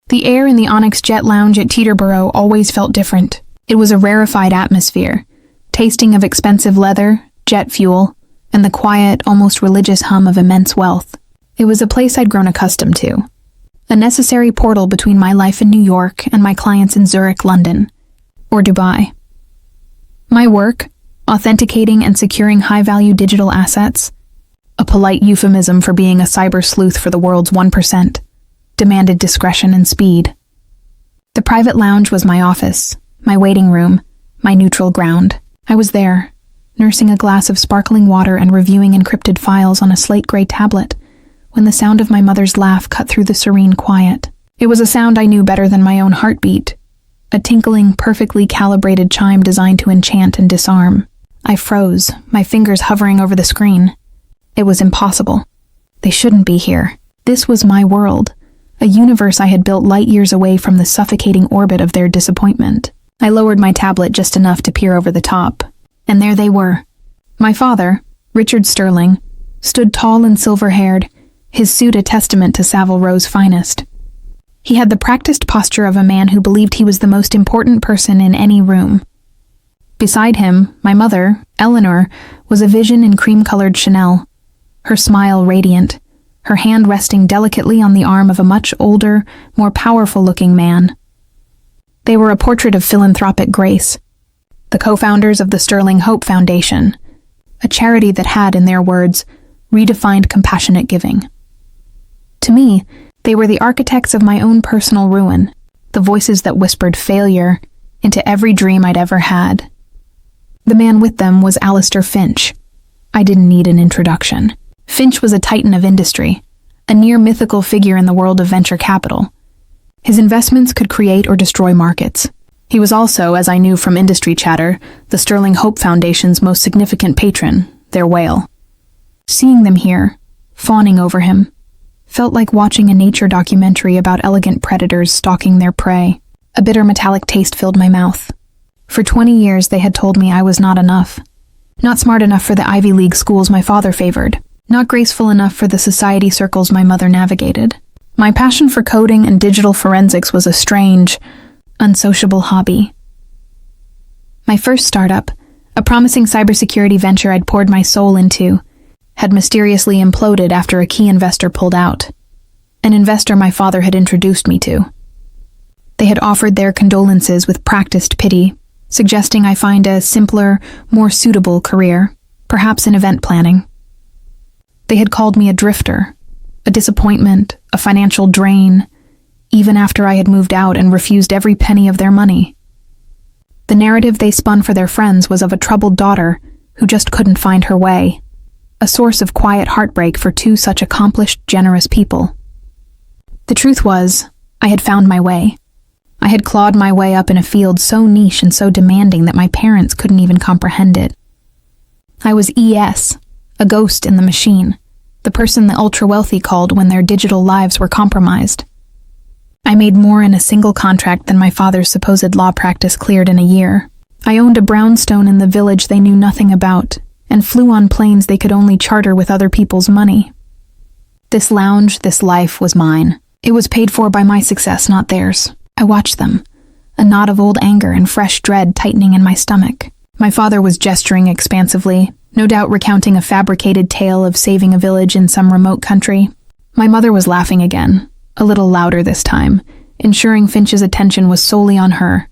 The air in the Onyx Jet Lounge at Teterboro always felt different. It was a rarefied atmosphere, tasting of expensive leather, jet fuel, and the quiet, almost religious hum of immense wealth. It was a place I'd grown accustomed to, a necessary portal between my life in New York and my clients in Zurich, London, or Dubai. My work, authenticating and securing high-value digital assets, a polite euphemism for being a cyber sleuth for the world's 1%, demanded discretion and speed. The private lounge was my office, my waiting room, my neutral ground. I was there, nursing a glass of sparkling water and reviewing encrypted files on a slate-gray tablet, when the sound of my mother's laugh cut through the serene quiet. It was a sound I knew better than my own heartbeat, a tinkling, perfectly calibrated chime designed to enchant and disarm. I froze, my fingers hovering over the screen. It was impossible. They shouldn't be here. This was my world, a universe I had built light years away from the suffocating orbit of their disappointment. I lowered my tablet just enough to peer over the top, and there they were. My father, Richard Sterling, stood tall and silver-haired, his suit a testament to Savile Row's finest. He had the practiced posture of a man who believed he was the most important person in any room. Beside him, my mother, Eleanor, was a vision in cream-colored Chanel, her smile radiant, her hand resting delicately on the arm of a much older, more powerful-looking man. They were a portrait of philanthropic grace, the co-founders of the Sterling Hope Foundation, a charity that had, in their words, redefined compassionate giving. To me, they were the architects of my own personal ruin, the voices that whispered failure into every dream I'd ever had. The man with them was Alistair Finch. I didn't need an introduction. Finch was a titan of industry, a near-mythical figure in the world of venture capital. His investments could create or destroy markets. He was also, as I knew from industry chatter, the Sterling Hope Foundation's most significant patron, their whale. Seeing them here, fawning over him, felt like watching a nature documentary about elegant predators stalking their prey. A bitter metallic taste filled my mouth. For 20 years they had told me I was not enough. Not smart enough for the Ivy League schools my father favored. Not graceful enough for the society circles my mother navigated. My passion for coding and digital forensics was a strange, unsociable hobby. My first startup, a promising cybersecurity venture I'd poured my soul into, had mysteriously imploded after a key investor pulled out. An investor my father had introduced me to. They had offered their condolences with practiced pity, suggesting I find a simpler, more suitable career, perhaps in event planning. They had called me a drifter, a disappointment, a financial drain, even after I had moved out and refused every penny of their money. The narrative they spun for their friends was of a troubled daughter who just couldn't find her way, a source of quiet heartbreak for two such accomplished, generous people. The truth was, I had found my way. I had clawed my way up in a field so niche and so demanding that my parents couldn't even comprehend it. I was ES, a ghost in the machine, the person the ultra-wealthy called when their digital lives were compromised. I made more in a single contract than my father's supposed law practice cleared in a year. I owned a brownstone in the village they knew nothing about, and flew on planes they could only charter with other people's money. This lounge, this life, was mine. It was paid for by my success, not theirs. I watched them, a knot of old anger and fresh dread tightening in my stomach. My father was gesturing expansively, no doubt recounting a fabricated tale of saving a village in some remote country. My mother was laughing again, a little louder this time, ensuring Finch's attention was solely on her.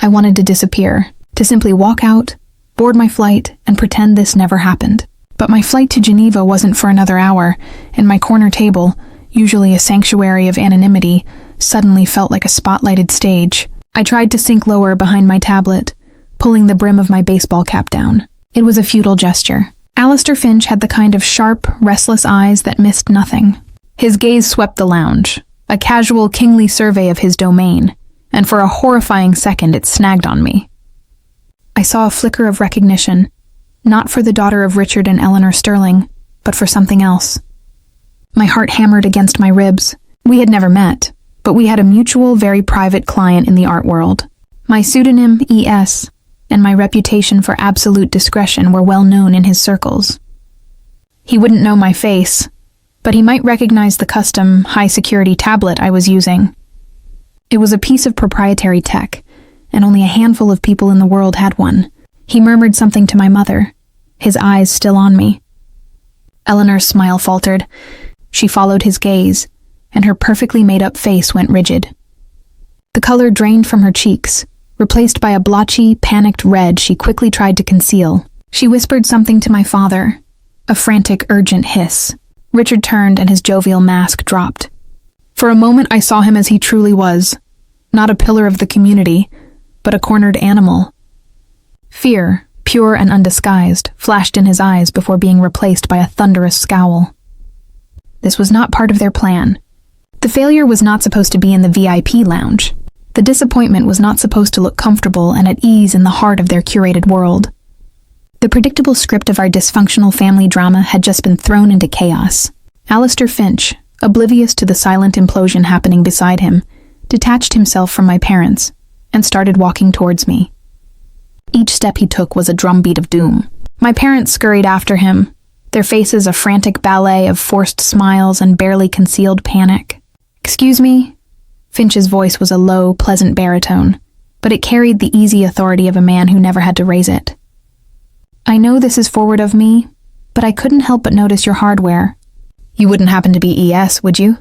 I wanted to disappear, to simply walk out, board my flight, and pretend this never happened. But my flight to Geneva wasn't for another hour, and my corner table, usually a sanctuary of anonymity, suddenly felt like a spotlighted stage. I tried to sink lower behind my tablet, pulling the brim of my baseball cap down. It was a futile gesture. Alistair Finch had the kind of sharp, restless eyes that missed nothing. His gaze swept the lounge, a casual, kingly survey of his domain, and for a horrifying second it snagged on me. I saw a flicker of recognition, not for the daughter of Richard and Eleanor Sterling, but for something else. My heart hammered against my ribs. We had never met, but we had a mutual, very private client in the art world. My pseudonym, E.S., and my reputation for absolute discretion were well known in his circles. He wouldn't know my face, but he might recognize the custom, high-security tablet I was using, It was a piece of proprietary tech, and only a handful of people in the world had one. He murmured something to my mother, his eyes still on me. Eleanor's smile faltered. She followed his gaze, and her perfectly made-up face went rigid. The color drained from her cheeks, replaced by a blotchy, panicked red she quickly tried to conceal. She whispered something to my father, a frantic, urgent hiss. Richard turned and his jovial mask dropped. For a moment I saw him as he truly was, not a pillar of the community, but a cornered animal. Fear, pure and undisguised, flashed in his eyes before being replaced by a thunderous scowl. This was not part of their plan. The failure was not supposed to be in the VIP lounge. The disappointment was not supposed to look comfortable and at ease in the heart of their curated world. The predictable script of our dysfunctional family drama had just been thrown into chaos. Alistair Finch, oblivious to the silent implosion happening beside him, detached himself from my parents and started walking towards me. Each step he took was a drumbeat of doom. My parents scurried after him, their faces a frantic ballet of forced smiles and barely concealed panic. "Excuse me?" Finch's voice was a low, pleasant baritone, but it carried the easy authority of a man who never had to raise it. "I know this is forward of me, but I couldn't help but notice your hardware. You wouldn't happen to be ES, would you?"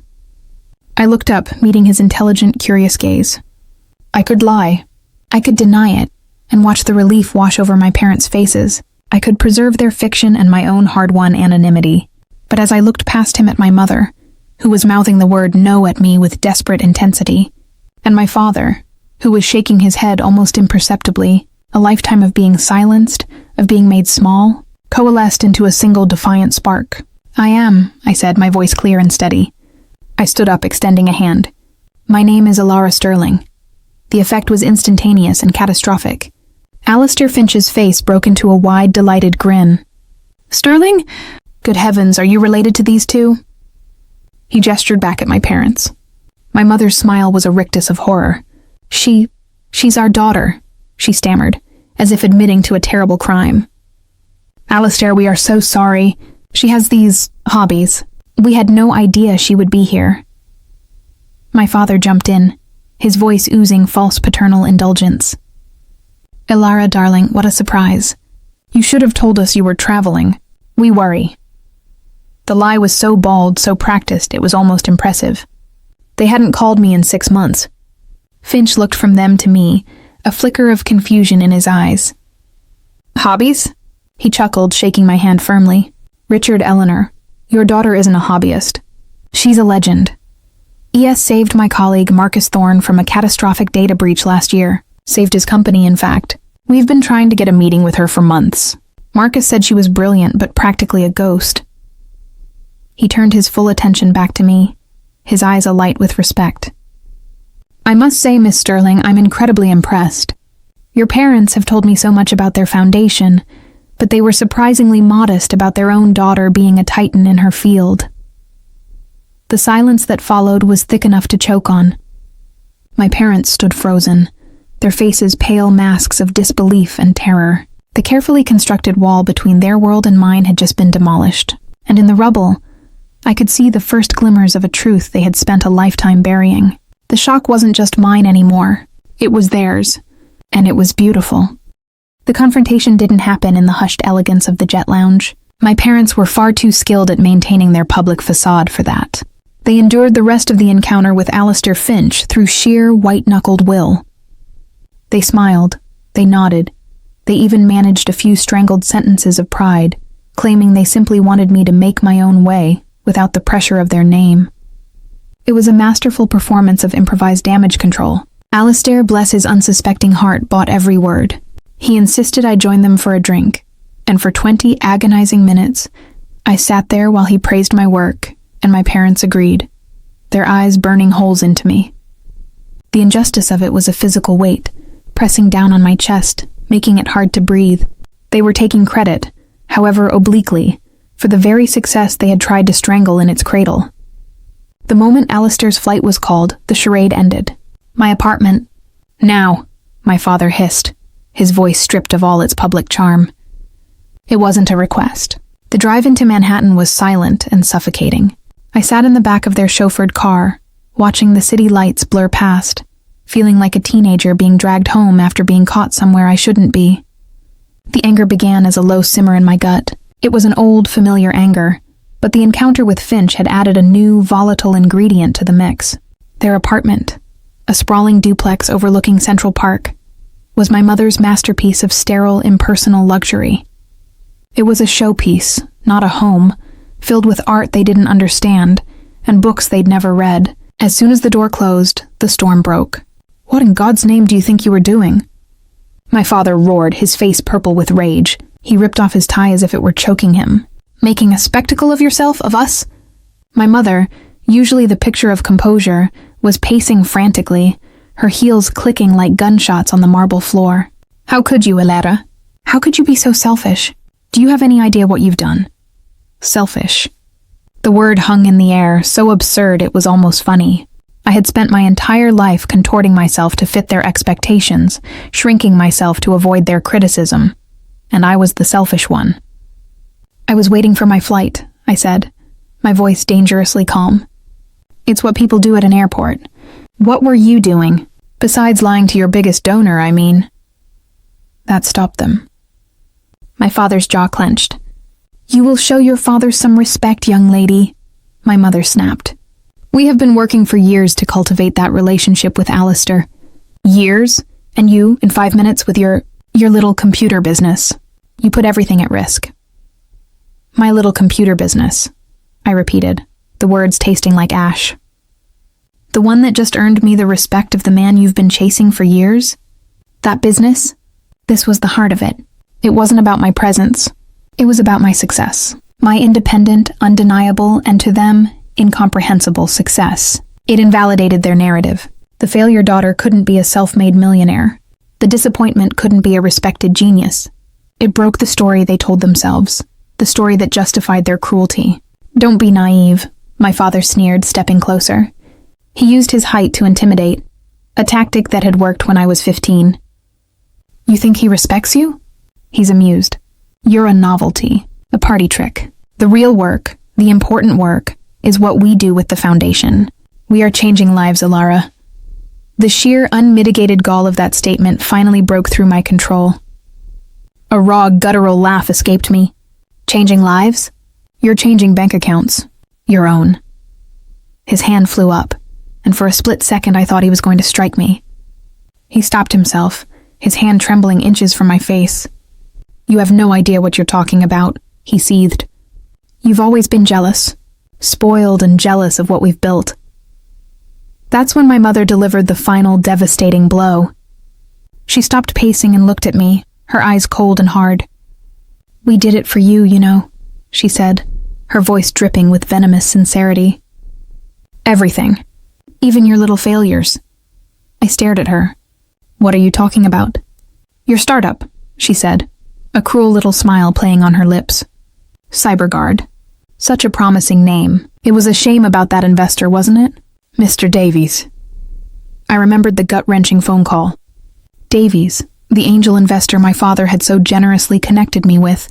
I looked up, meeting his intelligent, curious gaze. I could lie. I could deny it, and watch the relief wash over my parents' faces. I could preserve their fiction and my own hard-won anonymity. But as I looked past him at my mother, who was mouthing the word no at me with desperate intensity, and my father, who was shaking his head almost imperceptibly, a lifetime of being silenced, of being made small, coalesced into a single defiant spark. "I am," I said, my voice clear and steady. I stood up, extending a hand. "My name is Alara Sterling." The effect was instantaneous and catastrophic. Alistair Finch's face broke into a wide, delighted grin. "Sterling? Good heavens, are you related to these two?" He gestured back at my parents. My mother's smile was a rictus of horror. She's our daughter," she stammered, as if admitting to a terrible crime. "Alistair, we are so sorry. She has these hobbies. We had no idea she would be here." My father jumped in, his voice oozing false paternal indulgence. "Alara, darling, what a surprise. You should have told us you were traveling. We worry." The lie was so bald, so practiced, it was almost impressive. They hadn't called me in 6 months. Finch looked from them to me, a flicker of confusion in his eyes. "Hobbies?" He chuckled, shaking my hand firmly. "Richard, Eleanor, your daughter isn't a hobbyist. She's a legend. ES saved my colleague Marcus Thorne from a catastrophic data breach last year. Saved his company, in fact. We've been trying to get a meeting with her for months. Marcus said she was brilliant, but practically a ghost." He turned his full attention back to me, his eyes alight with respect. "I must say, Miss Sterling, I'm incredibly impressed. Your parents have told me so much about their foundation, but they were surprisingly modest about their own daughter being a titan in her field." The silence that followed was thick enough to choke on. My parents stood frozen, their faces pale masks of disbelief and terror. The carefully constructed wall between their world and mine had just been demolished, and in the rubble, I could see the first glimmers of a truth they had spent a lifetime burying. The shock wasn't just mine anymore. It was theirs, and it was beautiful. The confrontation didn't happen in the hushed elegance of the jet lounge. My parents were far too skilled at maintaining their public facade for that. They endured the rest of the encounter with Alistair Finch through sheer white-knuckled will. They smiled, they nodded, they even managed a few strangled sentences of pride, claiming they simply wanted me to make my own way without the pressure of their name. It was a masterful performance of improvised damage control. Alistair, bless his unsuspecting heart, bought every word. He insisted I join them for a drink, and for 20 agonizing minutes, I sat there while he praised my work, and my parents agreed, their eyes burning holes into me. The injustice of it was a physical weight, pressing down on my chest, making it hard to breathe. They were taking credit, however obliquely, for the very success they had tried to strangle in its cradle. The moment Alistair's flight was called, the charade ended. "My apartment." "Now," my father hissed, his voice stripped of all its public charm. It wasn't a request. The drive into Manhattan was silent and suffocating. I sat in the back of their chauffeured car, watching the city lights blur past, feeling like a teenager being dragged home after being caught somewhere I shouldn't be. The anger began as a low simmer in my gut. It was an old, familiar anger, but the encounter with Finch had added a new, volatile ingredient to the mix. Their apartment, a sprawling duplex overlooking Central Park, was my mother's masterpiece of sterile, impersonal luxury. It was a showpiece, not a home, filled with art they didn't understand and books they'd never read. As soon as the door closed, the storm broke. "What in God's name do you think you were doing?" My father roared, his face purple with rage. He ripped off his tie as if it were choking him. "Making a spectacle of yourself, of us?" My mother, usually the picture of composure, was pacing frantically, her heels clicking like gunshots on the marble floor. "How could you, Elera? How could you be so selfish? Do you have any idea what you've done?" Selfish. The word hung in the air, so absurd it was almost funny. I had spent my entire life contorting myself to fit their expectations, shrinking myself to avoid their criticism. And I was the selfish one. "I was waiting for my flight," I said, my voice dangerously calm. "It's what people do at an airport. What were you doing? Besides lying to your biggest donor, I mean." That stopped them. My father's jaw clenched. "You will show your father some respect, young lady," my mother snapped. "We have been working for years to cultivate that relationship with Alistair." "Years? And you, in 5 minutes with your little computer business. You put everything at risk." "My little computer business," I repeated, the words tasting like ash. "The one that just earned me the respect of the man you've been chasing for years? That business? This was the heart of it. It wasn't about my presence. It was about my success. My independent, undeniable, and to them, incomprehensible success. It invalidated their narrative. The failure daughter couldn't be a self-made millionaire. The disappointment couldn't be a respected genius. It broke the story they told themselves, the story that justified their cruelty. "Don't be naive," my father sneered, stepping closer. He used his height to intimidate, a tactic that had worked when I was 15. "You think he respects you?" He's amused. "You're a novelty, a party trick. The real work, the important work, is what we do with the foundation. We are changing lives, Alara." The sheer, unmitigated gall of that statement finally broke through my control. A raw, guttural laugh escaped me. "Changing lives? You're changing bank accounts. Your own." His hand flew up, and for a split second I thought he was going to strike me. He stopped himself, his hand trembling inches from my face. "You have no idea what you're talking about," he seethed. "You've always been jealous, spoiled and jealous of what we've built." That's when my mother delivered the final devastating blow. She stopped pacing and looked at me, her eyes cold and hard. "We did it for you, you know," she said, her voice dripping with venomous sincerity. "Everything. Even your little failures." I stared at her. "What are you talking about?" "Your startup," she said, a cruel little smile playing on her lips. "CyberGuard. Such a promising name. It was a shame about that investor, wasn't it? Mr. Davies." I remembered the gut-wrenching phone call. Davies, the angel investor my father had so generously connected me with,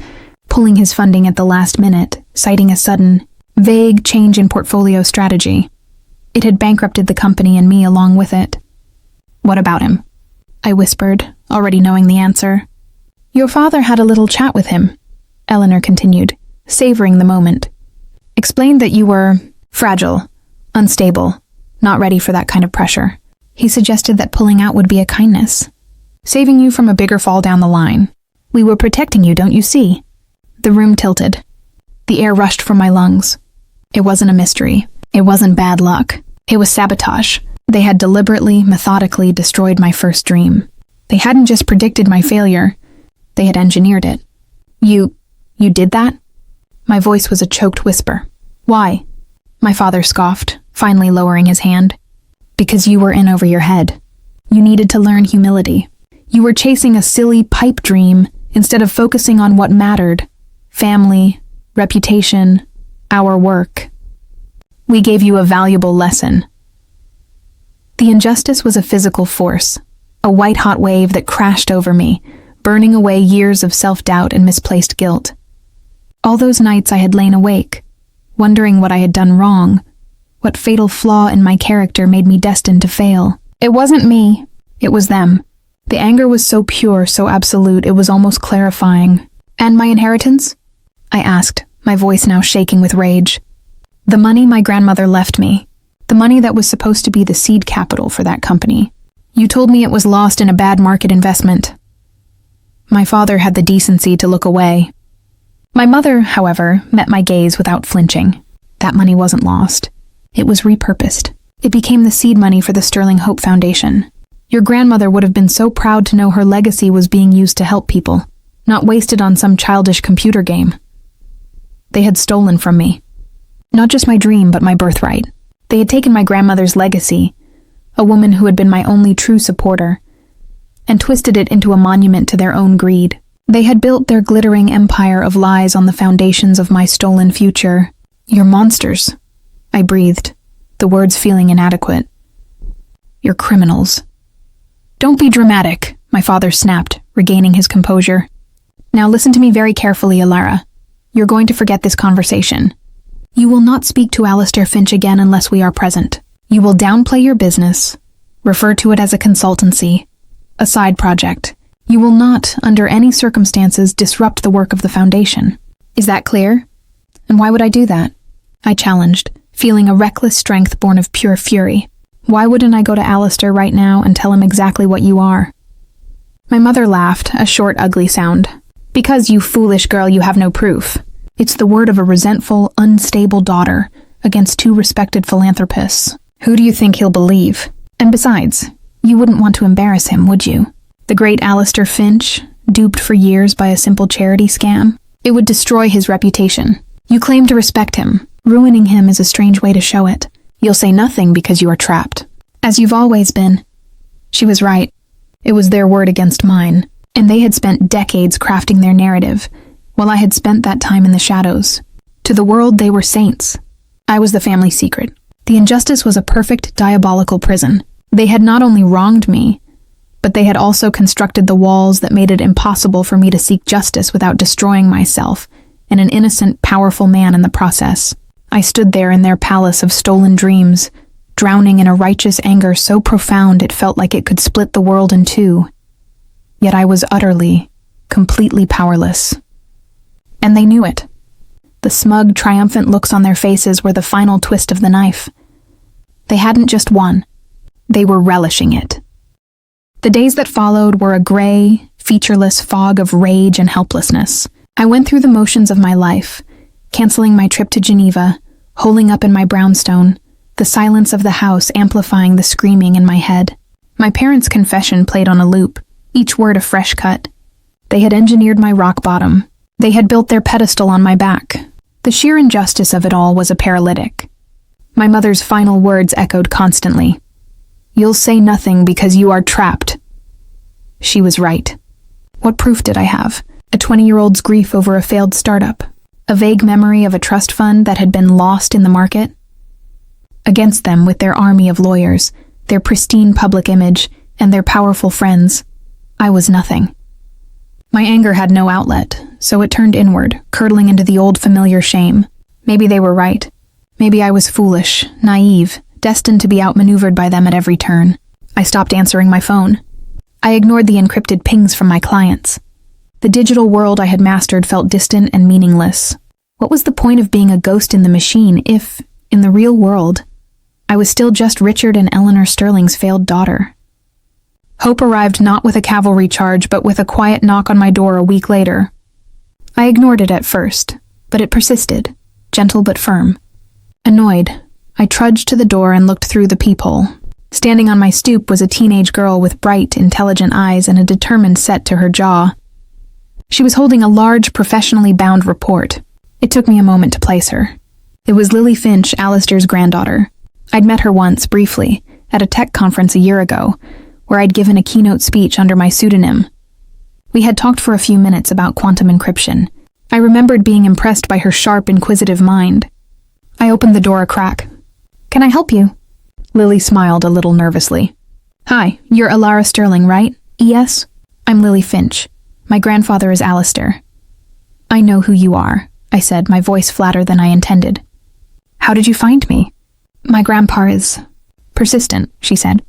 pulling his funding at the last minute, citing a sudden, vague change in portfolio strategy. It had bankrupted the company and me along with it. "What about him?" I whispered, already knowing the answer. "Your father had a little chat with him," Eleanor continued, savoring the moment. "Explained that you were fragile, unstable, not ready for that kind of pressure. He suggested that pulling out would be a kindness, saving you from a bigger fall down the line. We were protecting you, don't you see?" The room tilted. The air rushed from my lungs. It wasn't a mystery. It wasn't bad luck. It was sabotage. They had deliberately, methodically destroyed my first dream. They hadn't just predicted my failure. They had engineered it. You did that?" My voice was a choked whisper. "Why?" My father scoffed, finally lowering his hand. "Because you were in over your head. You needed to learn humility. You were chasing a silly pipe dream instead of focusing on what mattered. Family, reputation, our work. We gave you a valuable lesson." The injustice was a physical force, a white-hot wave that crashed over me, burning away years of self-doubt and misplaced guilt. All those nights I had lain awake, wondering what I had done wrong, what fatal flaw in my character made me destined to fail. It wasn't me. It was them. The anger was so pure, so absolute, it was almost clarifying. And my inheritance? I asked, my voice now shaking with rage. The money my grandmother left me. The money that was supposed to be the seed capital for that company. You told me it was lost in a bad market investment. My father had the decency to look away. My mother, however, met my gaze without flinching. That money wasn't lost. It was repurposed. It became the seed money for the Sterling Hope Foundation. Your grandmother would have been so proud to know her legacy was being used to help people, not wasted on some childish computer game. They had stolen from me. Not just my dream, but my birthright. They had taken my grandmother's legacy, a woman who had been my only true supporter, and twisted it into a monument to their own greed. They had built their glittering empire of lies on the foundations of my stolen future. You're monsters, I breathed, the words feeling inadequate. You're criminals. Don't be dramatic, my father snapped, regaining his composure. Now listen to me very carefully, Alara. You're going to forget this conversation. You will not speak to Alistair Finch again unless we are present. You will downplay your business, refer to it as a consultancy, a side project. You will not, under any circumstances, disrupt the work of the Foundation. Is that clear? And why would I do that? I challenged, feeling a reckless strength born of pure fury. Why wouldn't I go to Alistair right now and tell him exactly what you are? My mother laughed, a short, ugly sound. Because, you foolish girl, you have no proof. It's the word of a resentful, unstable daughter against two respected philanthropists. Who do you think he'll believe? And besides, you wouldn't want to embarrass him, would you? The great Alistair Finch, duped for years by a simple charity scam? It would destroy his reputation. You claim to respect him. Ruining him is a strange way to show it. You'll say nothing because you are trapped. As you've always been. She was right. It was their word against mine, and they had spent decades crafting their narrative, while I had spent that time in the shadows. To the world, they were saints. I was the family secret. The injustice was a perfect, diabolical prison. They had not only wronged me, but they had also constructed the walls that made it impossible for me to seek justice without destroying myself and an innocent, powerful man in the process. I stood there in their palace of stolen dreams, drowning in a righteous anger so profound it felt like it could split the world in two. Yet I was utterly, completely powerless. And they knew it. The smug, triumphant looks on their faces were the final twist of the knife. They hadn't just won. They were relishing it. The days that followed were a gray, featureless fog of rage and helplessness. I went through the motions of my life, canceling my trip to Geneva, holing up in my brownstone, the silence of the house amplifying the screaming in my head. My parents' confession played on a loop, each word a fresh cut. They had engineered my rock bottom. They had built their pedestal on my back. The sheer injustice of it all was a paralytic. My mother's final words echoed constantly. You'll say nothing because you are trapped. She was right. What proof did I have? A 20-year-old's grief over a failed startup? A vague memory of a trust fund that had been lost in the market? Against them, with their army of lawyers, their pristine public image, and their powerful friends, I was nothing. My anger had no outlet, so it turned inward, curdling into the old familiar shame. Maybe they were right. Maybe I was foolish, naive, destined to be outmaneuvered by them at every turn. I stopped answering my phone. I ignored the encrypted pings from my clients. The digital world I had mastered felt distant and meaningless. What was the point of being a ghost in the machine if, in the real world, I was still just Richard and Eleanor Sterling's failed daughter? Hope arrived not with a cavalry charge, but with a quiet knock on my door a week later. I ignored it at first, but it persisted, gentle but firm. Annoyed, I trudged to the door and looked through the peephole. Standing on my stoop was a teenage girl with bright, intelligent eyes and a determined set to her jaw. She was holding a large, professionally bound report. It took me a moment to place her. It was Lily Finch, Alistair's granddaughter. I'd met her once, briefly, at a tech conference a year ago, where I'd given a keynote speech under my pseudonym. We had talked for a few minutes about quantum encryption. I remembered being impressed by her sharp, inquisitive mind. I opened the door a crack. Can I help you? Lily smiled a little nervously. Hi, you're Alara Sterling, right? Yes? I'm Lily Finch. My grandfather is Alistair. I know who you are, I said, my voice flatter than I intended. How did you find me? My grandpa is persistent, she said.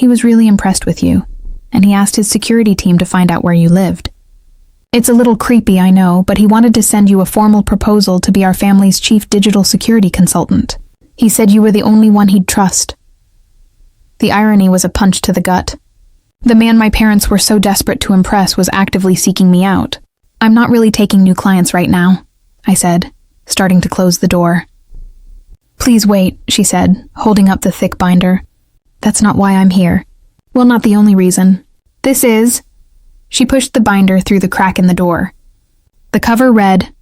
He was really impressed with you, and he asked his security team to find out where you lived. It's a little creepy, I know, but he wanted to send you a formal proposal to be our family's chief digital security consultant. He said you were the only one he'd trust. The irony was a punch to the gut. The man my parents were so desperate to impress was actively seeking me out. I'm not really taking new clients right now, I said, starting to close the door. Please wait, she said, holding up the thick binder. That's not why I'm here. Well, not the only reason. This is... She pushed the binder through the crack in the door. The cover read,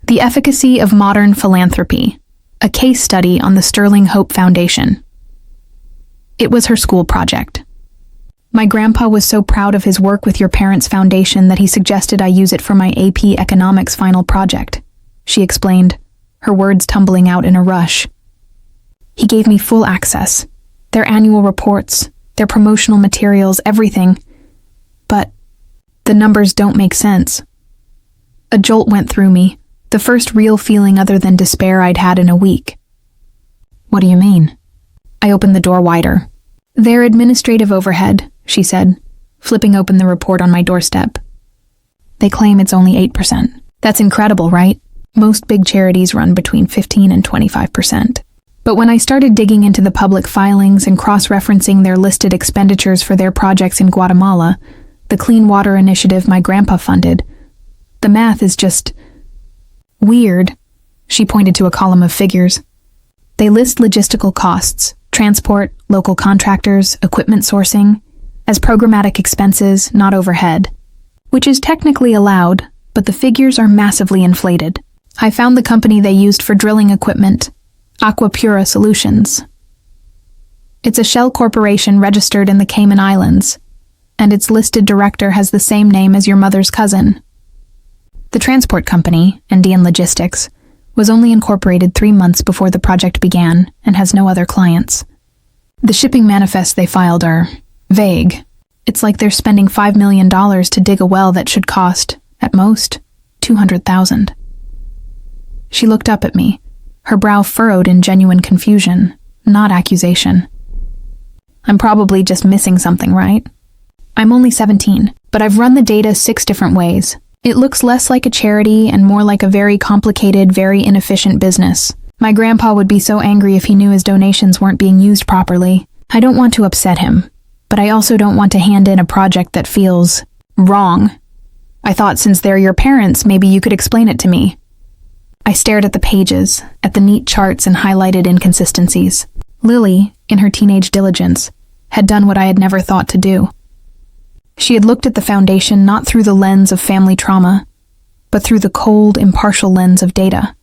The Efficacy of Modern Philanthropy, a case study on the Sterling Hope Foundation. It was her school project. My grandpa was so proud of his work with your parents' foundation that he suggested I use it for my AP Economics final project, she explained, her words tumbling out in a rush. He gave me full access, their annual reports, their promotional materials, everything. But the numbers don't make sense. A jolt went through me, the first real feeling other than despair I'd had in a week. What do you mean? I opened the door wider. Their administrative overhead, she said, flipping open the report on my doorstep. They claim it's only 8%. That's incredible, right? Most big charities run between 15 and 25%. But when I started digging into the public filings and cross-referencing their listed expenditures for their projects in Guatemala, the clean water initiative my grandpa funded, the math is just weird. She pointed to a column of figures. They list logistical costs, transport, local contractors, equipment sourcing, as programmatic expenses, not overhead, which is technically allowed, but the figures are massively inflated. I found the company they used for drilling equipment, Aquapura Solutions. It's a shell corporation registered in the Cayman Islands, and its listed director has the same name as your mother's cousin. The transport company, Andean Logistics, was only incorporated 3 months before the project began and has no other clients. The shipping manifests they filed are vague. It's like they're spending $5 million to dig a well that should cost, at most, $200,000. She looked up at me, her brow furrowed in genuine confusion, not accusation. I'm probably just missing something, right? I'm only 17, but I've run the data 6 different ways. It looks less like a charity and more like a very complicated, very inefficient business. My grandpa would be so angry if he knew his donations weren't being used properly. I don't want to upset him, but I also don't want to hand in a project that feels wrong. I thought since they're your parents, maybe you could explain it to me. I stared at the pages, at the neat charts and highlighted inconsistencies. Lily, in her teenage diligence, had done what I had never thought to do. She had looked at the foundation not through the lens of family trauma, but through the cold, impartial lens of data.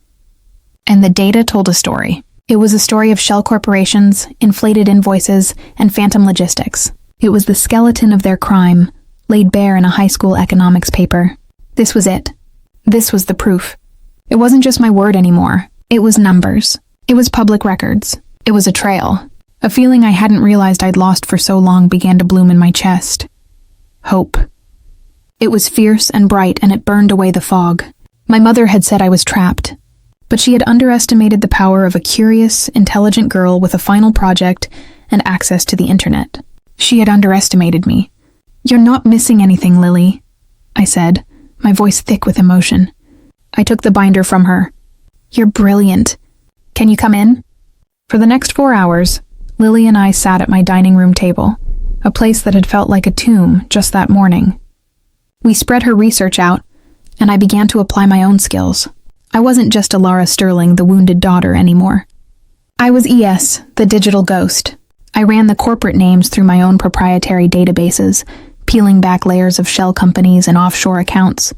And the data told a story. It was a story of shell corporations, inflated invoices, and phantom logistics. It was the skeleton of their crime, laid bare in a high school economics paper. This was it. This was the proof. It wasn't just my word anymore. It was numbers. It was public records. It was a trail. A feeling I hadn't realized I'd lost for so long began to bloom in my chest. Hope. It was fierce and bright, and it burned away the fog. My mother had said I was trapped, but she had underestimated the power of a curious, intelligent girl with a final project and access to the internet. She had underestimated me. You're not missing anything, Lily, I said, my voice thick with emotion. I took the binder from her. You're brilliant. Can you come in? For the next 4 hours, Lily and I sat at my dining room table, a place that had felt like a tomb just that morning. We spread her research out, and I began to apply my own skills. I wasn't just Alara Sterling, the wounded daughter, anymore. I was ES, the digital ghost. I ran the corporate names through my own proprietary databases, peeling back layers of shell companies and offshore accounts.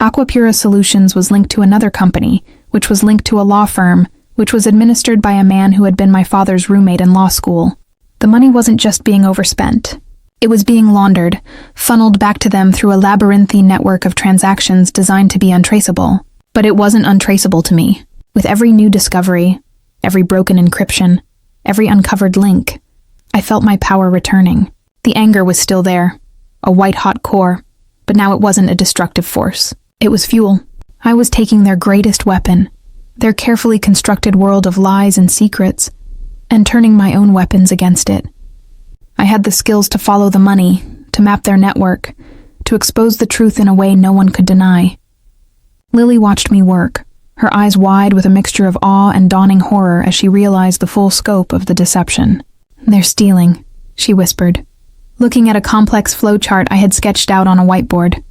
Aquapura Solutions was linked to another company, which was linked to a law firm, which was administered by a man who had been my father's roommate in law school. The money wasn't just being overspent. It was being laundered, funneled back to them through a labyrinthine network of transactions designed to be untraceable. But it wasn't untraceable to me. With every new discovery, every broken encryption, every uncovered link, I felt my power returning. The anger was still there, a white-hot core, but now it wasn't a destructive force. It was fuel. I was taking their greatest weapon, their carefully constructed world of lies and secrets, and turning my own weapons against it. had the skills to follow the money, to map their network, to expose the truth in a way no one could deny. Lily watched me work, her eyes wide with a mixture of awe and dawning horror as she realized the full scope of the deception. "They're stealing," she whispered, looking at a complex flowchart I had sketched out on a whiteboard.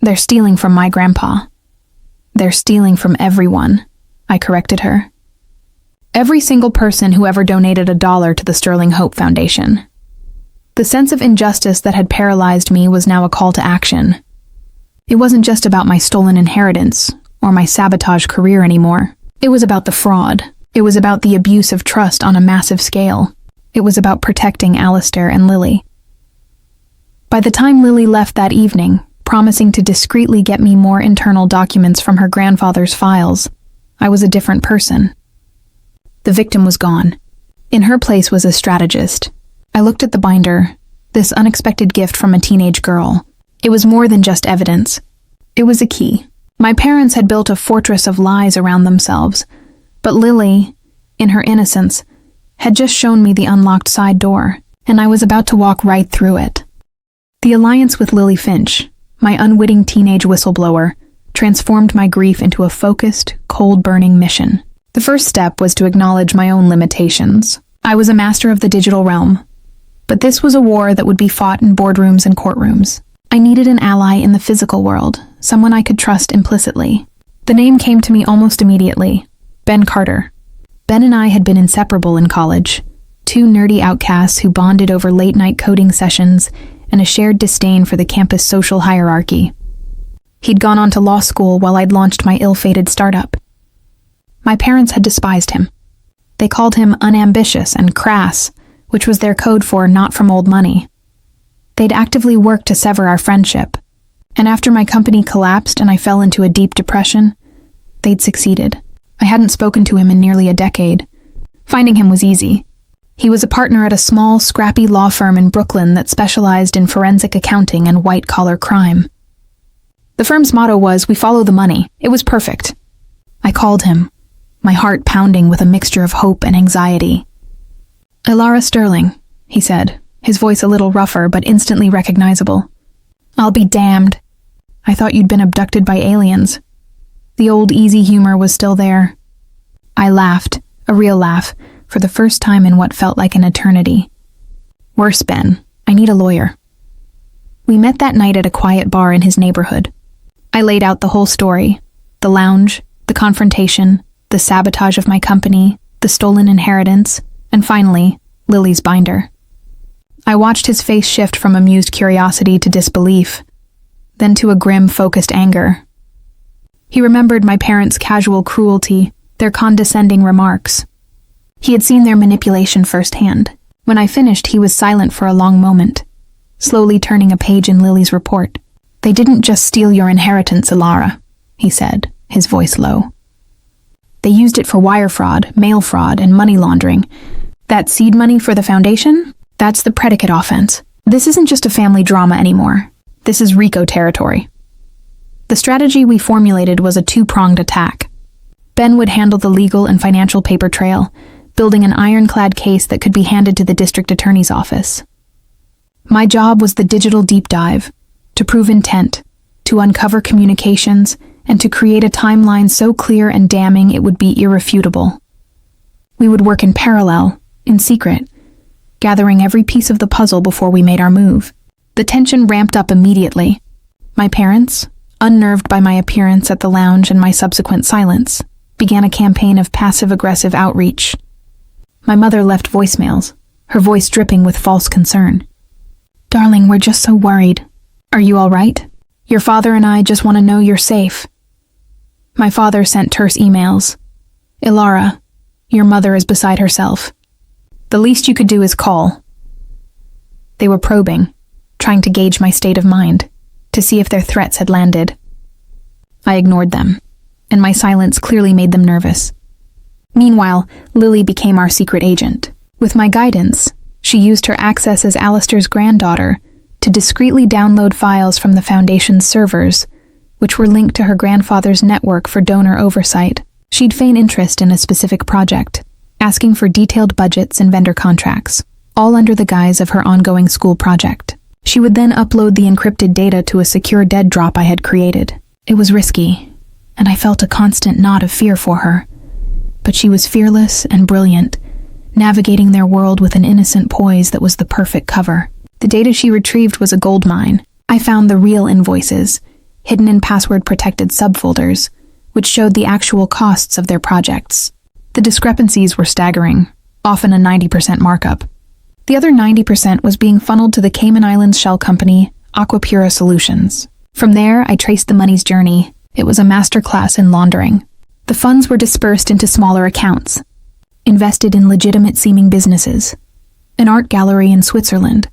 "They're stealing from my grandpa." "They're stealing from everyone," I corrected her. "Every single person who ever donated $1 to the Sterling Hope Foundation." The sense of injustice that had paralyzed me was now a call to action. It wasn't just about my stolen inheritance or my sabotage career anymore. It was about the fraud. It was about the abuse of trust on a massive scale. It was about protecting Alistair and Lily. By the time Lily left that evening, promising to discreetly get me more internal documents from her grandfather's files, I was a different person. The victim was gone. In her place was a strategist. I looked at the binder, this unexpected gift from a teenage girl. It was more than just evidence. It was a key. My parents had built a fortress of lies around themselves, but Lily, in her innocence, had just shown me the unlocked side door, and I was about to walk right through it. The alliance with Lily Finch, my unwitting teenage whistleblower, transformed my grief into a focused, cold-burning mission. The first step was to acknowledge my own limitations. I was a master of the digital realm, but this was a war that would be fought in boardrooms and courtrooms. I needed an ally in the physical world, someone I could trust implicitly. The name came to me almost immediately: Ben Carter. Ben and I had been inseparable in college, two nerdy outcasts who bonded over late-night coding sessions and a shared disdain for the campus social hierarchy. He'd gone on to law school while I'd launched my ill-fated startup. My parents had despised him. They called him unambitious and crass, which was their code for not from old money. They'd actively worked to sever our friendship, and after my company collapsed and I fell into a deep depression, they'd succeeded. I hadn't spoken to him in nearly a decade. Finding him was easy. He was a partner at a small, scrappy law firm in Brooklyn that specialized in forensic accounting and white-collar crime. The firm's motto was, "We follow the money." It was perfect. I called him, my heart pounding with a mixture of hope and anxiety. "Ilara Sterling," he said, his voice a little rougher but instantly recognizable. "I'll be damned. I thought you'd been abducted by aliens." The old easy humor was still there. I laughed, a real laugh, for the first time in what felt like an eternity. "Worse, Ben. I need a lawyer." We met that night at a quiet bar in his neighborhood. I laid out the whole story: the lounge, the confrontation, the sabotage of my company, the stolen inheritance, and finally, Lily's binder. I watched his face shift from amused curiosity to disbelief, then to a grim, focused anger. He remembered my parents' casual cruelty, their condescending remarks. He had seen their manipulation firsthand. When I finished, he was silent for a long moment, slowly turning a page in Lily's report. "They didn't just steal your inheritance, Ilara," he said, his voice low. "They used it for wire fraud, mail fraud, and money laundering. That seed money for the foundation? That's the predicate offense. This isn't just a family drama anymore. This is RICO territory." The strategy we formulated was a two-pronged attack. Ben would handle the legal and financial paper trail, building an ironclad case that could be handed to the district attorney's office. My job was the digital deep dive, to prove intent, to uncover communications, and to create a timeline so clear and damning it would be irrefutable. We would work in parallel, in secret, gathering every piece of the puzzle before we made our move. The tension ramped up immediately. My parents, unnerved by my appearance at the lounge and my subsequent silence, began a campaign of passive-aggressive outreach. My mother left voicemails, her voice dripping with false concern. "Darling, we're just so worried. Are you all right? Your father and I just want to know you're safe." My father sent terse emails. "Ilara, your mother is beside herself. The least you could do is call." They were probing, trying to gauge my state of mind, to see if their threats had landed. I ignored them, and my silence clearly made them nervous. Meanwhile, Lily became our secret agent. With my guidance, she used her access as Alistair's granddaughter to discreetly download files from the Foundation's servers, which were linked to her grandfather's network for donor oversight. She'd feign interest in a specific project, asking for detailed budgets and vendor contracts, all under the guise of her ongoing school project. She would then upload the encrypted data to a secure dead drop I had created. It was risky, and I felt a constant knot of fear for her. But she was fearless and brilliant, navigating their world with an innocent poise that was the perfect cover. The data she retrieved was a goldmine. I found the real invoices, hidden in password-protected subfolders, which showed the actual costs of their projects. The discrepancies were staggering, often a 90% markup. The other 90% was being funneled to the Cayman Islands shell company, Aquapura Solutions. From there, I traced the money's journey. It was a masterclass in laundering. The funds were dispersed into smaller accounts, invested in legitimate-seeming businesses, an art gallery in Switzerland,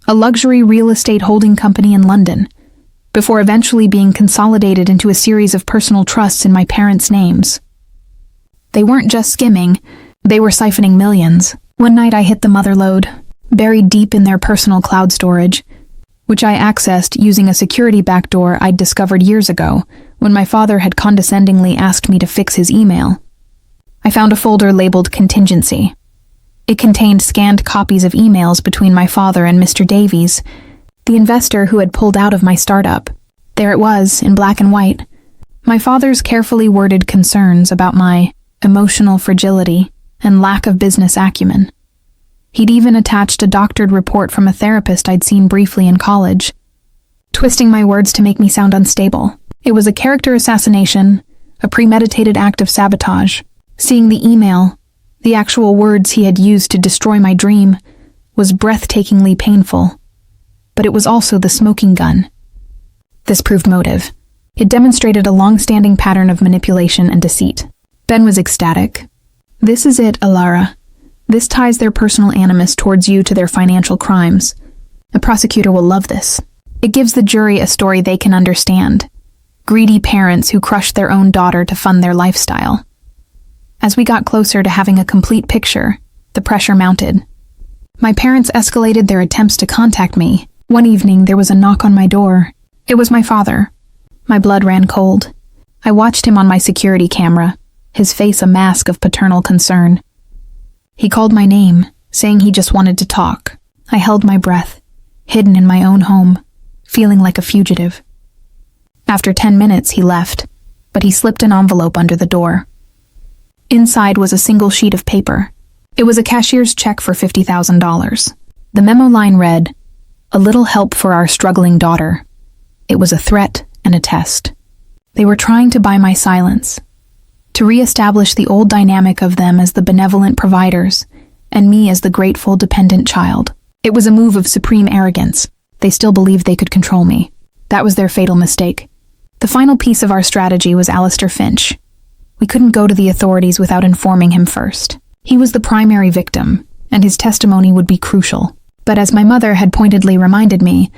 a luxury real estate holding company in London, before eventually being consolidated into a series of personal trusts in my parents' names. They weren't just skimming, they were siphoning millions. One night I hit the motherlode, buried deep in their personal cloud storage, which I accessed using a security backdoor I'd discovered years ago when my father had condescendingly asked me to fix his email. I found a folder labeled Contingency. It contained scanned copies of emails between my father and Mr. Davies, the investor who had pulled out of my startup. There it was, in black and white. My father's carefully worded concerns about my emotional fragility and lack of business acumen. He'd even attached a doctored report from a therapist I'd seen briefly in college, twisting my words to make me sound unstable. It was a character assassination, a premeditated act of sabotage. Seeing the email, the actual words he had used to destroy my dream, was breathtakingly painful. But it was also the smoking gun. This proved motive. It demonstrated a long-standing pattern of manipulation and deceit. Ben was ecstatic. "This is it, Alara. This ties their personal animus towards you to their financial crimes. A prosecutor will love this. It gives the jury a story they can understand. Greedy parents who crushed their own daughter to fund their lifestyle." As we got closer to having a complete picture, the pressure mounted. My parents escalated their attempts to contact me. One evening, there was a knock on my door. It was my father. My blood ran cold. I watched him on my security camera, his face a mask of paternal concern. He called my name, saying he just wanted to talk. I held my breath, hidden in my own home, feeling like a fugitive. After 10 minutes, he left, but he slipped an envelope under the door. Inside was a single sheet of paper. It was a cashier's check for $50,000. The memo line read, "A little help for our struggling daughter." It was a threat and a test. They were trying to buy my silence, to re-establish the old dynamic of them as the benevolent providers, and me as the grateful, dependent child. It was a move of supreme arrogance. They still believed they could control me. That was their fatal mistake. The final piece of our strategy was Alistair Finch. We couldn't go to the authorities without informing him first. He was the primary victim, and his testimony would be crucial. But as my mother had pointedly reminded me,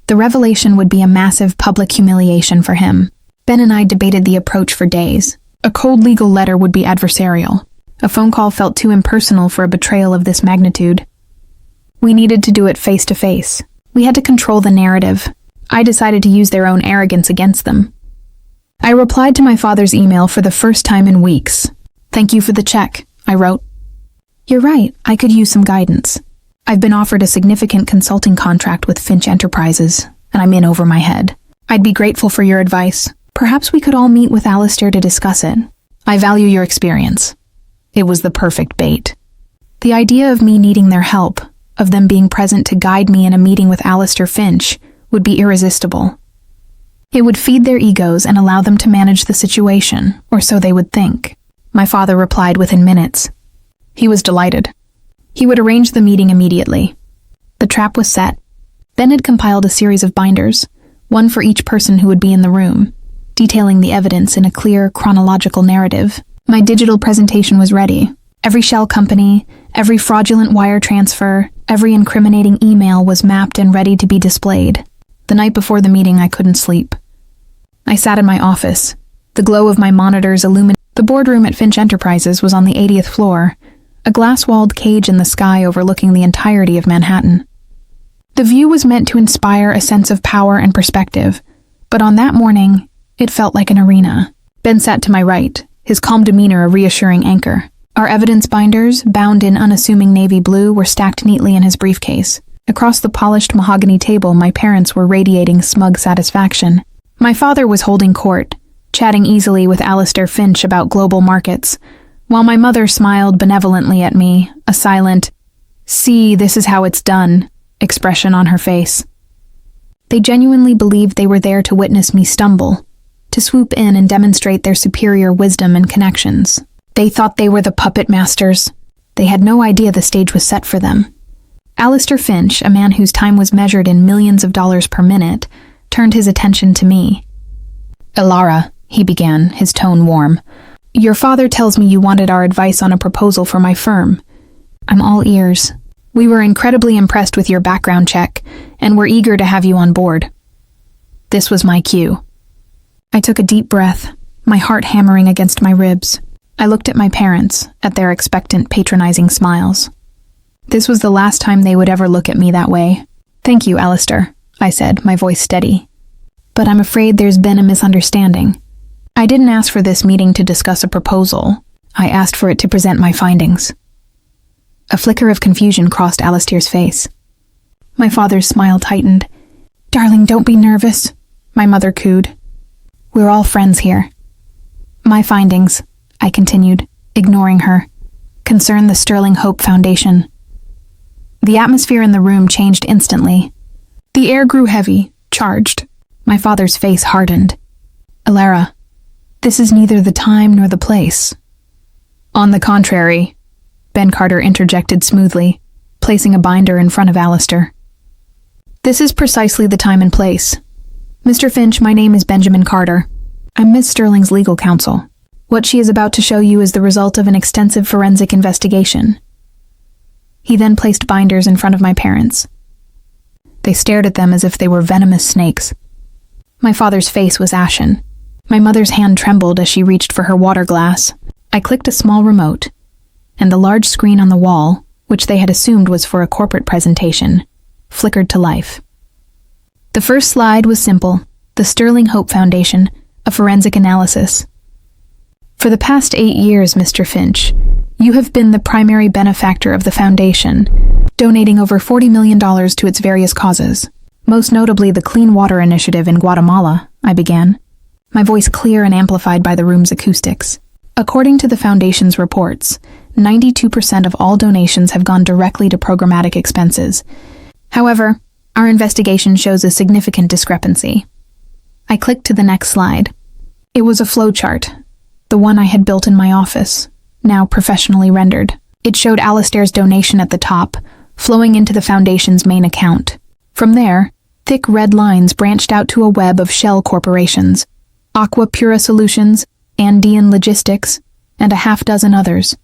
the revelation would be a massive public humiliation for him. Ben and I debated the approach for days. A cold legal letter would be adversarial. A phone call felt too impersonal for a betrayal of this magnitude. We needed to do it face to face. We had to control the narrative. I decided to use their own arrogance against them. I replied to my father's email for the first time in weeks. "Thank you for the check," I wrote. "You're right, I could use some guidance. I've been offered a significant consulting contract with Finch Enterprises, and I'm in over my head. I'd be grateful for your advice. Perhaps we could all meet with Alistair to discuss it. I value your experience." It was the perfect bait. The idea of me needing their help, of them being present to guide me in a meeting with Alistair Finch, would be irresistible. It would feed their egos and allow them to manage the situation, or so they would think. My father replied within minutes. He was delighted. He would arrange the meeting immediately. The trap was set. Ben had compiled a series of binders, one for each person who would be in the room, detailing the evidence in a clear, chronological narrative. My digital presentation was ready. Every shell company, every fraudulent wire transfer, every incriminating email was mapped and ready to be displayed. The night before the meeting, I couldn't sleep. I sat in my office. The glow of my monitors illuminated. The boardroom at Finch Enterprises was on the 80th floor, a glass-walled cage in the sky overlooking the entirety of Manhattan. The view was meant to inspire a sense of power and perspective, but on that morning, it felt like an arena. Ben sat to my right, his calm demeanor a reassuring anchor. Our evidence binders, bound in unassuming navy blue, were stacked neatly in his briefcase. Across the polished mahogany table, my parents were radiating smug satisfaction. My father was holding court, chatting easily with Alistair Finch about global markets, while my mother smiled benevolently at me, a silent, "See, this is how it's done," expression on her face. They genuinely believed they were there to witness me stumble, to swoop in and demonstrate their superior wisdom and connections. They thought they were the puppet masters. They had no idea the stage was set for them. Alistair Finch, a man whose time was measured in millions of dollars per minute, turned his attention to me. "Elara," he began, his tone warm, "your father tells me you wanted our advice on a proposal for my firm. I'm all ears. We were incredibly impressed with your background check, and we're eager to have you on board." This was my cue. I took a deep breath, my heart hammering against my ribs. I looked at my parents, at their expectant, patronizing smiles. This was the last time they would ever look at me that way. "Thank you, Alistair," I said, my voice steady. "But I'm afraid there's been a misunderstanding. I didn't ask for this meeting to discuss a proposal. I asked for it to present my findings." A flicker of confusion crossed Alistair's face. My father's smile tightened. "Darling, don't be nervous," my mother cooed. "We're all friends here." "My findings," I continued, ignoring her, "concern the Sterling Hope Foundation." The atmosphere in the room changed instantly. The air grew heavy, charged. My father's face hardened. "Elara, this is neither the time nor the place." "On the contrary," Ben Carter interjected smoothly, placing a binder in front of Alistair. "This is precisely the time and place. Mr. Finch, my name is Benjamin Carter. I'm Miss Sterling's legal counsel. What she is about to show you is the result of an extensive forensic investigation." He then placed binders in front of my parents. They stared at them as if they were venomous snakes. My father's face was ashen. My mother's hand trembled as she reached for her water glass. I clicked a small remote, and the large screen on the wall, which they had assumed was for a corporate presentation, flickered to life. The first slide was simple: the Sterling Hope Foundation, a forensic analysis. "For the past 8 years, Mr. Finch, you have been the primary benefactor of the foundation, donating over $40 million to its various causes, most notably the Clean Water Initiative in Guatemala," I began, my voice clear and amplified by the room's acoustics. "According to the foundation's reports, 92% of all donations have gone directly to programmatic expenses. However, our investigation shows a significant discrepancy." I clicked to the next slide. It was a flowchart, the one I had built in my office, now professionally rendered. It showed Alistair's donation at the top, flowing into the foundation's main account. From there, thick red lines branched out to a web of shell corporations: Aqua Pura Solutions, Andean Logistics, and a half-dozen others.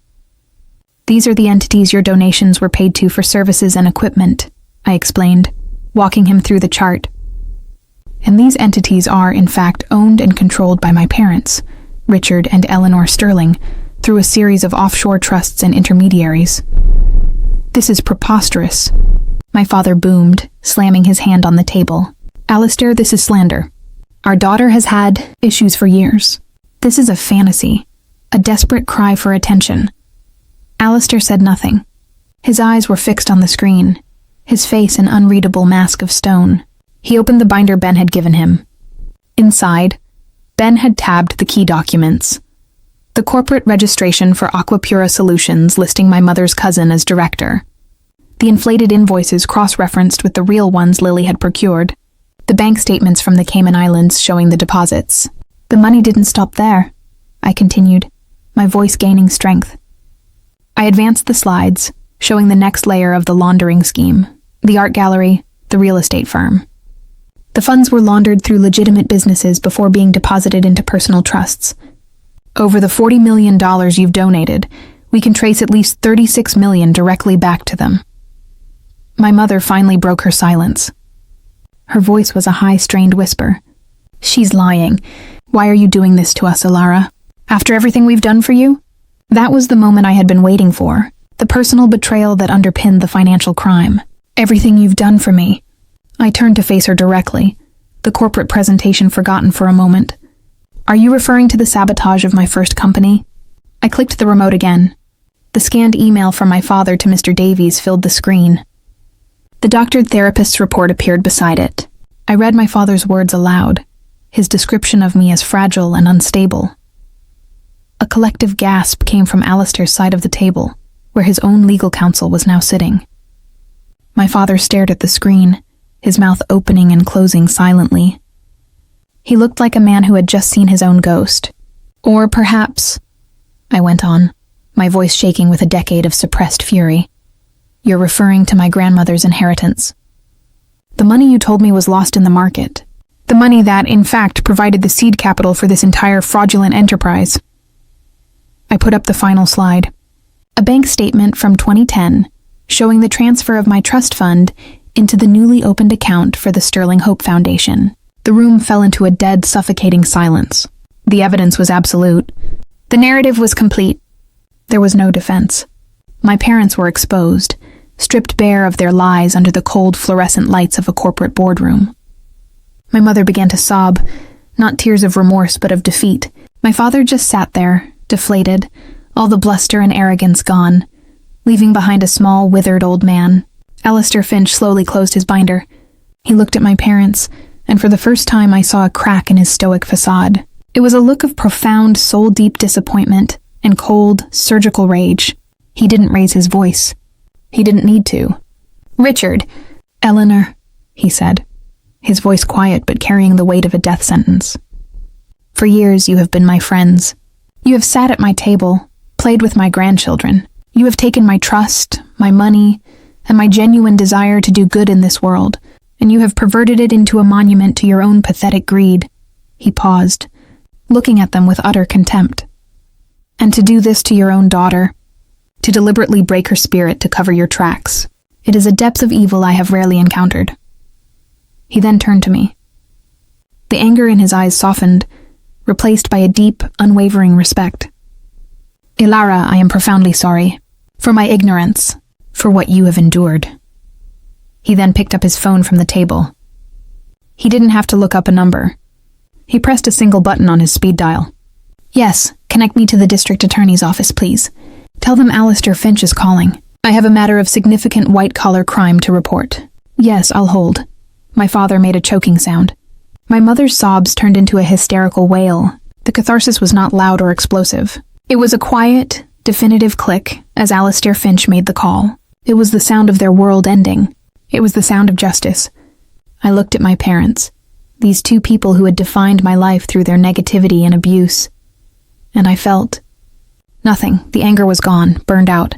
"These are the entities your donations were paid to for services and equipment," I explained, walking him through the chart. "And these entities are, in fact, owned and controlled by my parents, Richard and Eleanor Sterling, through a series of offshore trusts and intermediaries." "This is preposterous," my father boomed, slamming his hand on the table. "Alistair, this is slander. Our daughter has had issues for years. This is a fantasy, a desperate cry for attention." Alistair said nothing. His eyes were fixed on the screen, his face an unreadable mask of stone. He opened the binder Ben had given him. Inside, Ben had tabbed the key documents: the corporate registration for Aqua Pura Solutions listing my mother's cousin as director, the inflated invoices cross-referenced with the real ones Lily had procured, the bank statements from the Cayman Islands showing the deposits. "The money didn't stop there," I continued, my voice gaining strength. I advanced the slides, showing the next layer of the laundering scheme: the art gallery, the real estate firm. The funds were laundered through legitimate businesses before being deposited into personal trusts. "Over the $40 million you've donated, we can trace at least $36 million directly back to them." My mother finally broke her silence. Her voice was a high, strained whisper. "She's lying. Why are you doing this to us, Elara? After everything we've done for you?" That was the moment I had been waiting for, the personal betrayal that underpinned the financial crime. "Everything you've done for me." I turned to face her directly, the corporate presentation forgotten for a moment. "Are you referring to the sabotage of my first company?" I clicked the remote again. The scanned email from my father to Mr. Davies filled the screen. The doctored therapist's report appeared beside it. I read my father's words aloud, his description of me as fragile and unstable. A collective gasp came from Alistair's side of the table, where his own legal counsel was now sitting. My father stared at the screen, his mouth opening and closing silently. He looked like a man who had just seen his own ghost. Or perhaps, I went on, my voice shaking with a decade of suppressed fury, you're referring to my grandmother's inheritance. The money you told me was lost in the market. The money that, in fact, provided the seed capital for this entire fraudulent enterprise. I put up the final slide. A bank statement from 2010 showing the transfer of my trust fund into the newly opened account for the Sterling Hope Foundation. The room fell into a dead, suffocating silence. The evidence was absolute. The narrative was complete. There was no defense. My parents were exposed, stripped bare of their lies under the cold fluorescent lights of a corporate boardroom. My mother began to sob, not tears of remorse but of defeat. My father just sat there, deflated, all the bluster and arrogance gone, leaving behind a small, withered old man. Alistair Finch slowly closed his binder. He looked at my parents, and for the first time I saw a crack in his stoic facade. It was a look of profound, soul-deep disappointment and cold, surgical rage. He didn't raise his voice. He didn't need to. "Richard, Eleanor," he said, his voice quiet but carrying the weight of a death sentence. "For years you have been my friends. You have sat at my table, played with my grandchildren. You have taken my trust, my money, and my genuine desire to do good in this world, and you have perverted it into a monument to your own pathetic greed." He paused, looking at them with utter contempt. "And to do this to your own daughter, to deliberately break her spirit to cover your tracks. It is a depth of evil I have rarely encountered." He then turned to me. The anger in his eyes softened, replaced by a deep, unwavering respect. "Ilara, I am profoundly sorry. For my ignorance, for what you have endured." He then picked up his phone from the table. He didn't have to look up a number. He pressed a single button on his speed dial. "Yes, connect me to the district attorney's office, please. Tell them Alistair Finch is calling. I have a matter of significant white-collar crime to report." "Yes, I'll hold." My father made a choking sound. My mother's sobs turned into a hysterical wail. The catharsis was not loud or explosive. It was a quiet, definitive click as Alistair Finch made the call. It was the sound of their world ending. It was the sound of justice. I looked at my parents, these two people who had defined my life through their negativity and abuse. And I felt nothing. The anger was gone, burned out.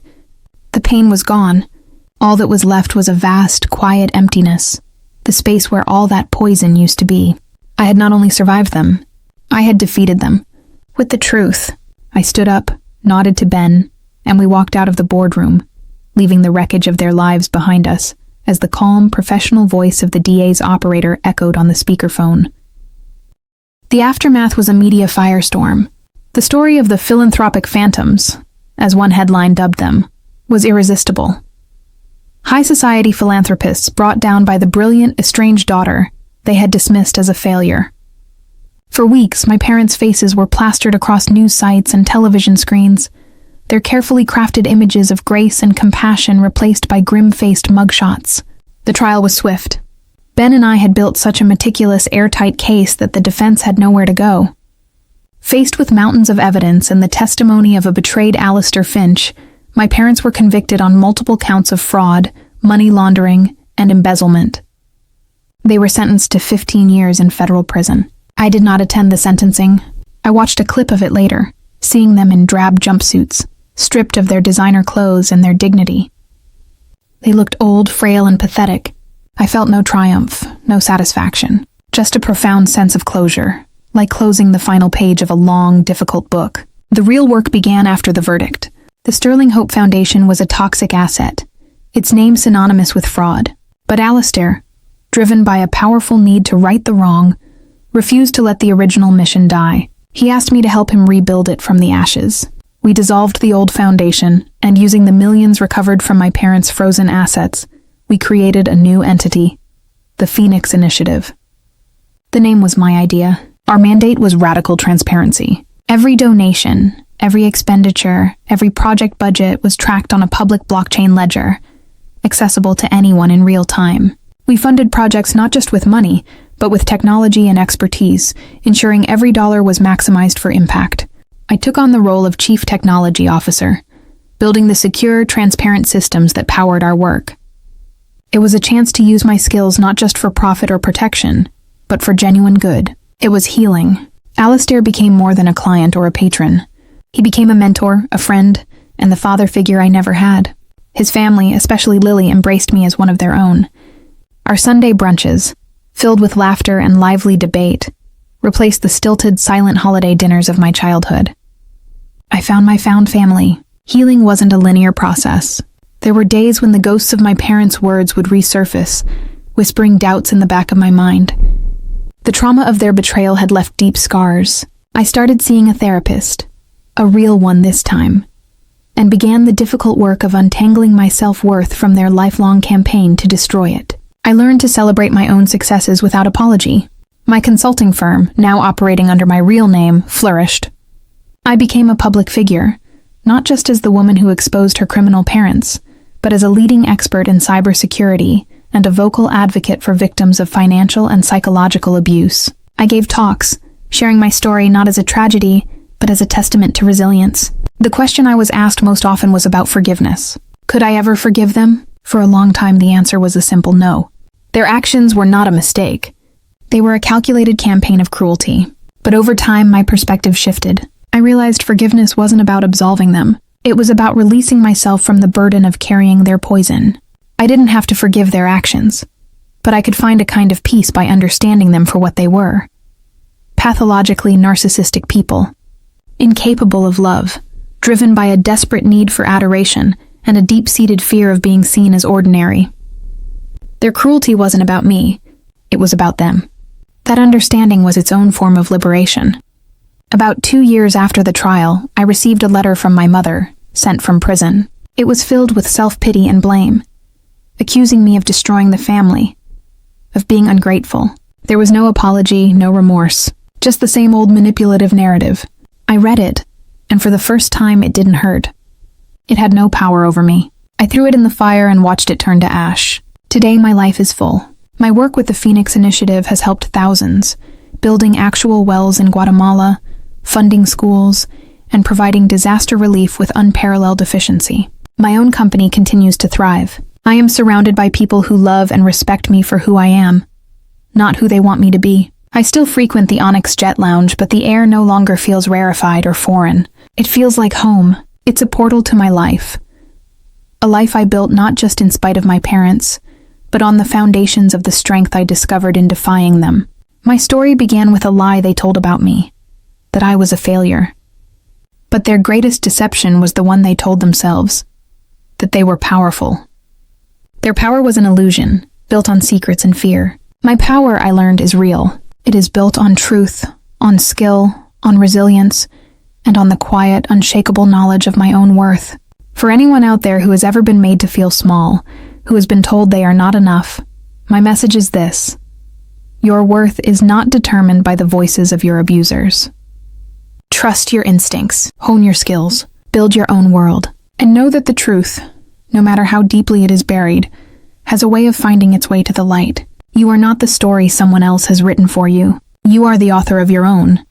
The pain was gone. All that was left was a vast, quiet emptiness, the space where all that poison used to be. I had not only survived them, I had defeated them. With the truth, I stood up, nodded to Ben, and we walked out of the boardroom, leaving the wreckage of their lives behind us as the calm, professional voice of the DA's operator echoed on the speakerphone. The aftermath was a media firestorm. The story of the philanthropic phantoms, as one headline dubbed them, was irresistible. High society philanthropists brought down by the brilliant, estranged daughter they had dismissed as a failure. For weeks, my parents' faces were plastered across news sites and television screens, their carefully crafted images of grace and compassion replaced by grim-faced mugshots. The trial was swift. Ben and I had built such a meticulous, airtight case that the defense had nowhere to go. Faced with mountains of evidence and the testimony of a betrayed Alistair Finch, my parents were convicted on multiple counts of fraud, money laundering, and embezzlement. They were sentenced to 15 years in federal prison. I did not attend the sentencing. I watched a clip of it later, seeing them in drab jumpsuits, stripped of their designer clothes and their dignity. They looked old, frail, and pathetic. I felt no triumph, no satisfaction, just a profound sense of closure, like closing the final page of a long, difficult book. The real work began after the verdict. The Sterling Hope Foundation was a toxic asset, its name synonymous with fraud. But Alistair, driven by a powerful need to right the wrong, refused to let the original mission die. He asked me to help him rebuild it from the ashes. We dissolved the old foundation, and using the millions recovered from my parents' frozen assets, we created a new entity, the Phoenix Initiative. The name was my idea. Our mandate was radical transparency. Every donation, Every expenditure, every project budget was tracked on a public blockchain ledger, accessible to anyone in real time. We funded projects not just with money, but with technology and expertise, ensuring every dollar was maximized for impact. I took on the role of Chief Technology Officer, building the secure, transparent systems that powered our work. It was a chance to use my skills not just for profit or protection, but for genuine good. It was healing. Alistair became more than a client or a patron. He became a mentor, a friend, and the father figure I never had. His family, especially Lily, embraced me as one of their own. Our Sunday brunches, filled with laughter and lively debate, replaced the stilted, silent holiday dinners of my childhood. I found my found family. Healing wasn't a linear process. There were days when the ghosts of my parents' words would resurface, whispering doubts in the back of my mind. The trauma of their betrayal had left deep scars. I started seeing a therapist, a real one this time, and began the difficult work of untangling my self-worth from their lifelong campaign to destroy it. I learned to celebrate my own successes without apology. My consulting firm, now operating under my real name, flourished. I became a public figure, not just as the woman who exposed her criminal parents, but as a leading expert in cybersecurity and a vocal advocate for victims of financial and psychological abuse. I gave talks, sharing my story not as a tragedy, but as a testament to resilience. The question I was asked most often was about forgiveness. Could I ever forgive them? For a long time, the answer was a simple no. Their actions were not a mistake. They were a calculated campaign of cruelty. But over time, my perspective shifted. I realized forgiveness wasn't about absolving them. It was about releasing myself from the burden of carrying their poison. I didn't have to forgive their actions, but I could find a kind of peace by understanding them for what they were. Pathologically narcissistic people, incapable of love, driven by a desperate need for adoration and a deep-seated fear of being seen as ordinary. Their cruelty wasn't about me, it was about them. That understanding was its own form of liberation. About 2 years after the trial, I received a letter from my mother, sent from prison. It was filled with self-pity and blame, accusing me of destroying the family, of being ungrateful. There was no apology, no remorse, just the same old manipulative narrative. I read it, and for the first time it didn't hurt. It had no power over me. I threw it in the fire and watched it turn to ash. Today my life is full. My work with the Phoenix Initiative has helped thousands, building actual wells in Guatemala, funding schools, and providing disaster relief with unparalleled efficiency. My own company continues to thrive. I am surrounded by people who love and respect me for who I am, not who they want me to be. I still frequent the Onyx Jet Lounge, but the air no longer feels rarefied or foreign. It feels like home. It's a portal to my life. A life I built not just in spite of my parents, but on the foundations of the strength I discovered in defying them. My story began with a lie they told about me, that I was a failure. But their greatest deception was the one they told themselves, that they were powerful. Their power was an illusion, built on secrets and fear. My power, I learned, is real. It is built on truth, on skill, on resilience, and on the quiet, unshakable knowledge of my own worth. For anyone out there who has ever been made to feel small, who has been told they are not enough, my message is this: your worth is not determined by the voices of your abusers. Trust your instincts, hone your skills, build your own world, and know that the truth, no matter how deeply it is buried, has a way of finding its way to the light. You are not the story someone else has written for you. You are the author of your own,